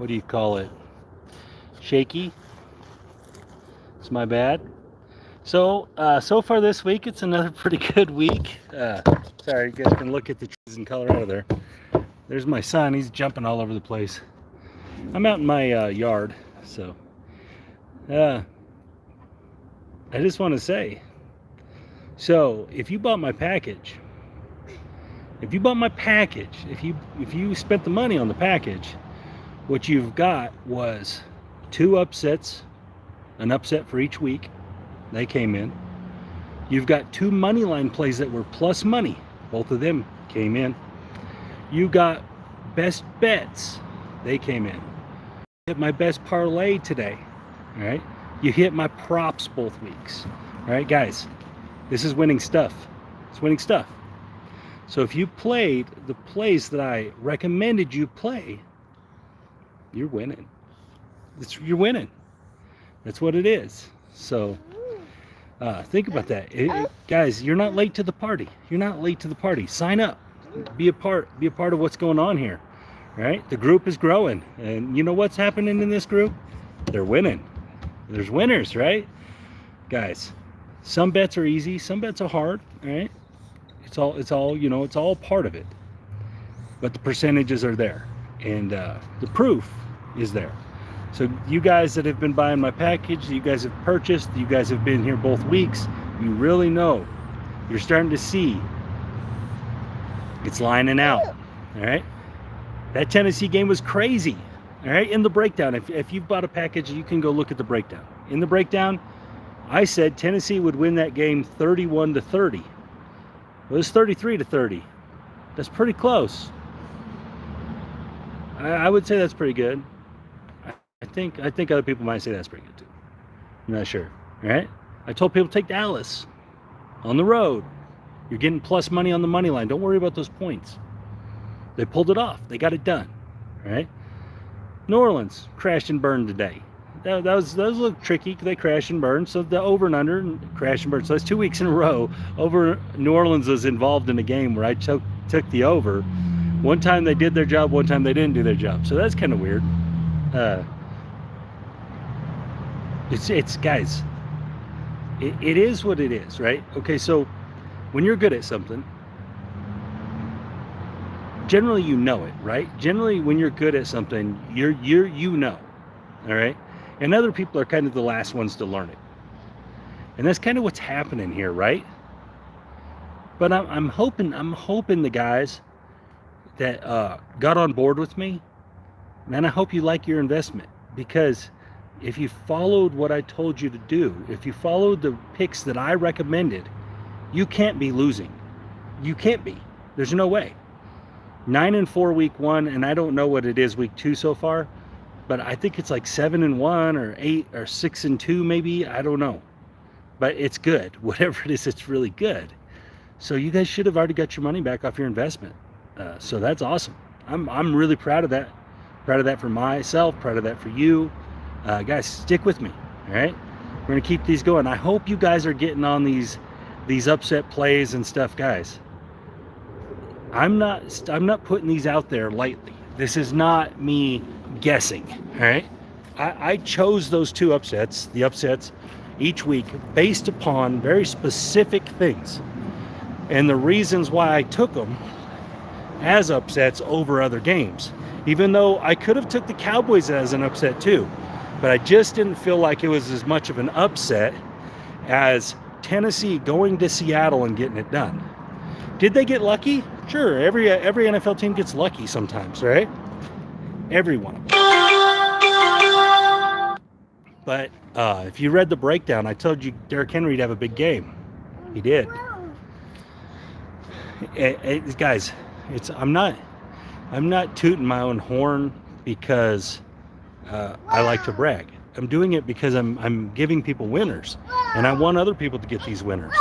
what do you call it? Shaky. It's my bad. So, so far this week, it's another pretty good week. Sorry, you guys can look at the trees in Colorado there. There's my son. He's jumping all over the place. I'm out in my yard, so I just want to say, so if you bought my package, if you spent the money on the package, what you've got was 2 upsets, an upset for each week. They came in. You've got 2 money line plays that were plus money. Both of them came in. You got best bets. They came in. Hit my best parlay today. All right. You hit my props both weeks. All right, guys. This is winning stuff. It's winning stuff. So if you played the plays that I recommended you play, you're winning. You're winning. That's what it is. So think about that. Guys, you're not late to the party. You're not late to the party. Sign up. Be a part of what's going on here. Right? The group is growing. And you know what's happening in this group? They're winning. There's winners, right? Guys, some bets are easy, some bets are hard, right? It's all, you know, it's all part of it. But the percentages are there. And the proof is there. So you guys that have been buying my package, you guys have purchased, you guys have been here both weeks, you really know. You're starting to see it's lining out. All right? That Tennessee game was crazy. All right? In the breakdown, if you've bought a package, you can go look at the breakdown. In the breakdown, I said Tennessee would win that game 31-30. It was 33-30. That's pretty close. I would say that's pretty good. I think other people might say that's pretty good too. I'm not sure. All right? I told people take Dallas on the road. You're getting plus money on the money line. Don't worry about those points. They pulled it off. They got it done. All right? New Orleans crashed and burned today. That was a little tricky because they crashed and burned. So the over and under and crash and burn. So that's 2 weeks in a row. New Orleans was involved in a game where I took the over. One time they did their job, one time they didn't do their job. So that's kind of weird. It's guys, it is what it is, right? Okay, so when you're good at something, generally you know it, right? Generally when you're good at something, you know, all right? And other people are kind of the last ones to learn it. And that's kind of what's happening here, right? But I'm hoping the guys that got on board with me, man, I hope you like your investment, because if you followed what I told you to do, if you followed the picks that I recommended, you can't be losing. You can't be. There's no way. 9-4 week 1, and I don't know what it is week 2 so far, but I think it's like 7-1 or 8 or 6-2 maybe. I don't know, but it's good. Whatever it is, it's really good. So you guys should have already got your money back off your investment. So that's awesome. I'm really proud of that. Proud of that for myself. Proud of that for you. Guys, stick with me. All right, we're gonna keep these going. I hope you guys are getting on these upset plays and stuff, guys. I'm not putting these out there lightly. This is not me guessing. All right, I chose those 2 upsets, the upsets each week, based upon very specific things and the reasons why I took them as upsets over other games. Even though I could have took the Cowboys as an upset too, but I just didn't feel like it was as much of an upset as Tennessee going to Seattle and getting it done. Did they get lucky? Sure, every NFL team gets lucky sometimes, right? Everyone. But if you read the breakdown, I told you Derrick Henry would have a big game. He did. Guys, I'm not tooting my own horn because I like to brag. I'm doing it because I'm giving people winners, and I want other people to get these winners.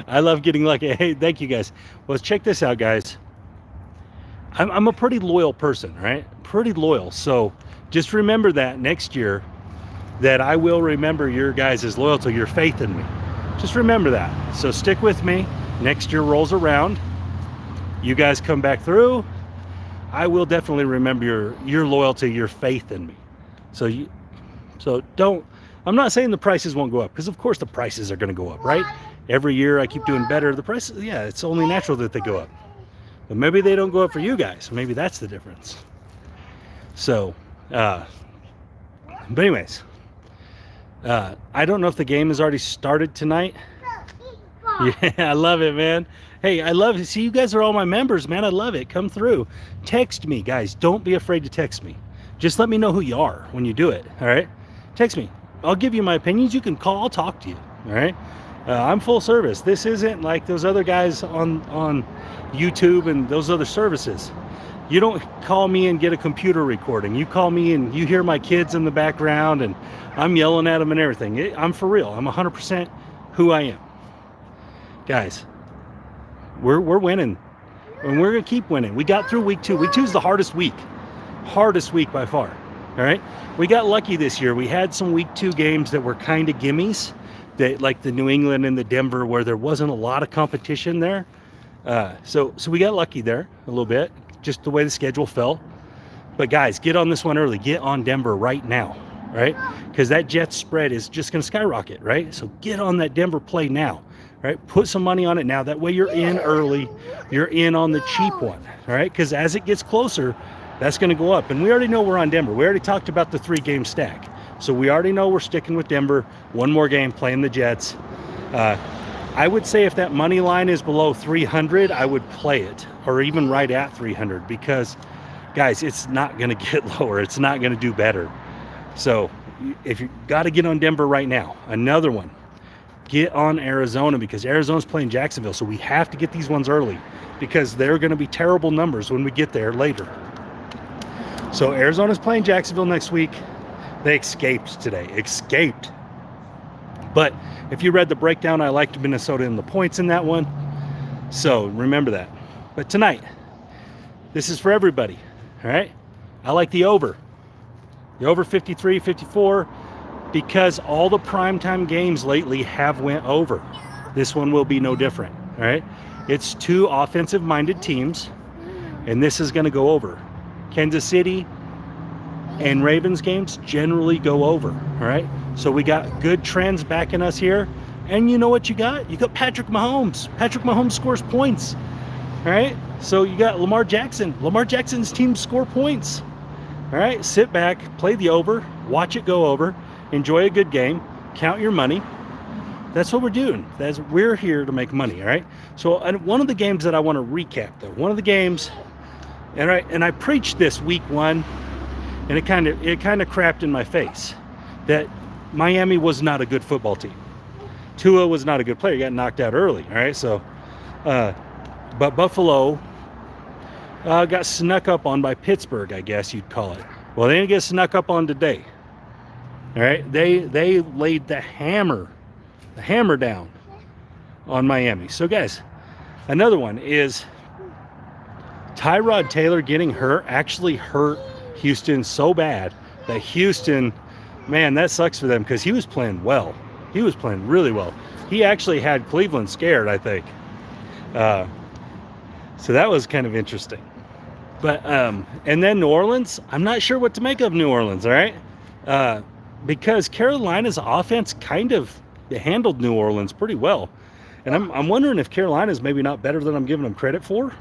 I love getting lucky. Hey, thank you guys. Well, check this out, guys. I'm a pretty loyal person, right? Pretty loyal. So just remember that next year, that I will remember your guys' loyalty, your faith in me. Just remember that. So stick with me. next year rolls around, you guys come back through, I will definitely remember your loyalty, your faith in me. So don't, I'm not saying the prices won't go up, because of course the prices are going to go up, right? Every year I keep doing better. The prices, yeah, it's only natural that they go up. But maybe they don't go up for you guys. Maybe that's the difference. So, but anyways, I don't know if the game has already started tonight. Yeah, I love it, man. Hey, I love it. See, you guys are all my members, man. I love it. Come through. Text me, guys. Don't be afraid to text me. Just let me know who you are when you do it, all right? Text me. I'll give you my opinions. You can call. I'll talk to you, all right? I'm full service. This isn't like those other guys on YouTube and those other services. You don't call me and get a computer recording. You call me and you hear my kids in the background and I'm yelling at them and everything. I'm for real. I'm 100% who I am. Guys, we're winning, and we're gonna keep winning. We got through week 2. Week 2 is the hardest week by far. All right, we got lucky this year. We had some week 2 games that were kind of gimmies, that like the New England and the Denver, where there wasn't a lot of competition there. So we got lucky there a little bit, just the way the schedule fell. But guys, get on this one early. Get on Denver right now, right? Because that Jets spread is just gonna skyrocket, right? So get on that Denver play now. Right, put some money on it now. That way you're in early, you're in on the cheap one, all right? Because as it gets closer, that's going to go up. And we already know we're on Denver. We already talked about the 3-game stack. So we already know we're sticking with Denver. One more game, playing the Jets. I would say if that money line is below 300, I would play it, or even right at 300, because, guys, it's not going to get lower. It's not going to do better. So if you got to get on Denver right now, another one. Get on Arizona, because Arizona's playing Jacksonville. So we have to get these ones early, because they're going to be terrible numbers when we get there later. So Arizona's playing Jacksonville next week. They escaped today. Escaped. But if you read the breakdown, I liked Minnesota in the points in that one. So remember that. But tonight, this is for everybody. All right? I like the over. The over 53, 54. Because all the primetime games lately have went over. This one will be no different, all right? It's 2 offensive-minded teams, and this is going to go over. Kansas City and Ravens games generally go over, all right? So we got good trends backing us here, and you know what you got? You got Patrick Mahomes. Patrick Mahomes scores points, all right? So you got Lamar Jackson. Lamar Jackson's team score points, all right? Sit back, play the over, watch it go over. Enjoy a good game, count your money. That's what we're doing. We're here to make money, all right? So one of the games that I want to recap, though, one of the games, and I preached this week 1, and it kind of crapped in my face that Miami was not a good football team. Tua was not a good player. He got knocked out early, all right? So, but Buffalo got snuck up on by Pittsburgh, I guess you'd call it. Well, they didn't get snuck up on today. All right, they laid the hammer down on Miami. So guys, another one is Tyrod Taylor getting hurt actually hurt Houston so bad that Houston, man, that sucks for them, because he was playing well. He was playing really well. He actually had Cleveland scared, I think. So that was kind of interesting. But and then New Orleans, I'm not sure what to make of New Orleans, all right? Because Carolina's offense kind of handled New Orleans pretty well. And I'm wondering if Carolina's maybe not better than I'm giving them credit for.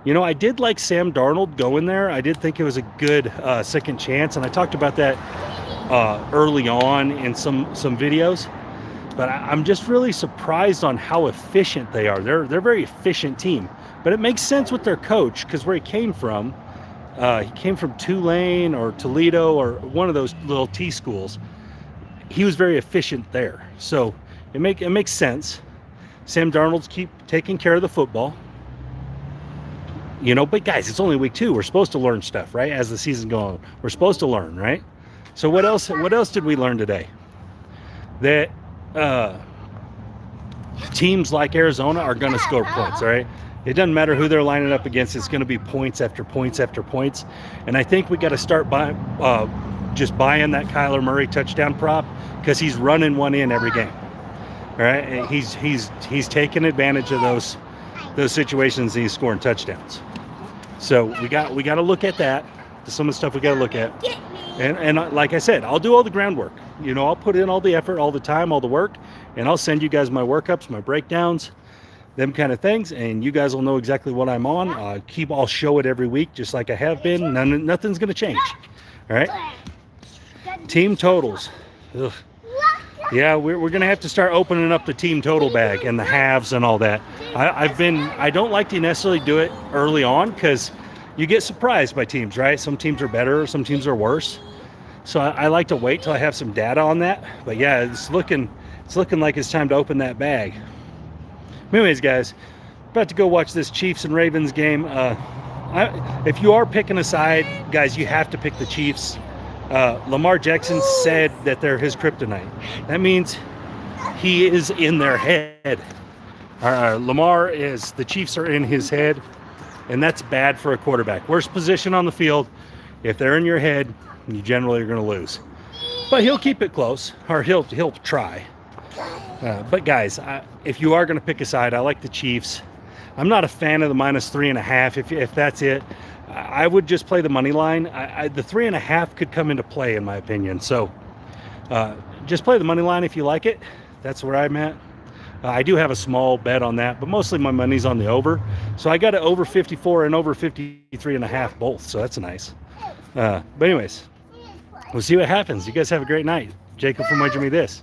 You know, I did like Sam Darnold going there. I did think it was a good second chance. And I talked about that early on in some videos. But I'm just really surprised on how efficient they are. They're a very efficient team. But it makes sense with their coach, because where he came from Tulane or Toledo or one of those little T schools. He was very efficient there. So it makes sense. Sam Darnold's keep taking care of the football. You know, but guys, it's only week 2. We're supposed to learn stuff, right? As the season goes on, we're supposed to learn, right? So what else did we learn today? That teams like Arizona are going to score points, all right? It doesn't matter who they're lining up against. It's going to be points after points after points. And I think we got to start just buying that Kyler Murray touchdown prop, because he's running one in every game. All All right, and he's taking advantage of those situations, and he's scoring touchdowns. So we got to look at that. Some of the stuff we got to look at. And like I said, I'll do all the groundwork. You know, I'll put in all the effort, all the time, all the work, and I'll send you guys my workups, my breakdowns, them kind of things, and you guys will know exactly what I'm on. I'll show it every week, just like I have been. Nothing's going to change. All right. Team totals. Ugh. Yeah, we're going to have to start opening up the team total bag and the halves and all that. I don't like to necessarily do it early on because you get surprised by teams, right? Some teams are better, some teams are worse. So I like to wait till I have some data on that. But yeah, it's looking like it's time to open that bag. Anyways, guys, about to go watch this Chiefs and Ravens game. If you are picking a side, guys, you have to pick the Chiefs. Lamar Jackson said that they're his kryptonite. That means he is in their head. The Chiefs are in his head, and that's bad for a quarterback. Worst position on the field. If they're in your head, you generally are going to lose. But he'll keep it close, or he'll try. But guys, if you are going to pick a side, I like the Chiefs. I'm not a fan of the -3.5. If that's it, I would just play the money line. The 3.5 could come into play, in my opinion. So just play the money line if you like it. That's where I'm at. I do have a small bet on that, but mostly my money's on the over. So I got it over 54 and over 53.5 both. So that's nice. But anyways, we'll see what happens. You guys have a great night. Jacob from Wager Me This.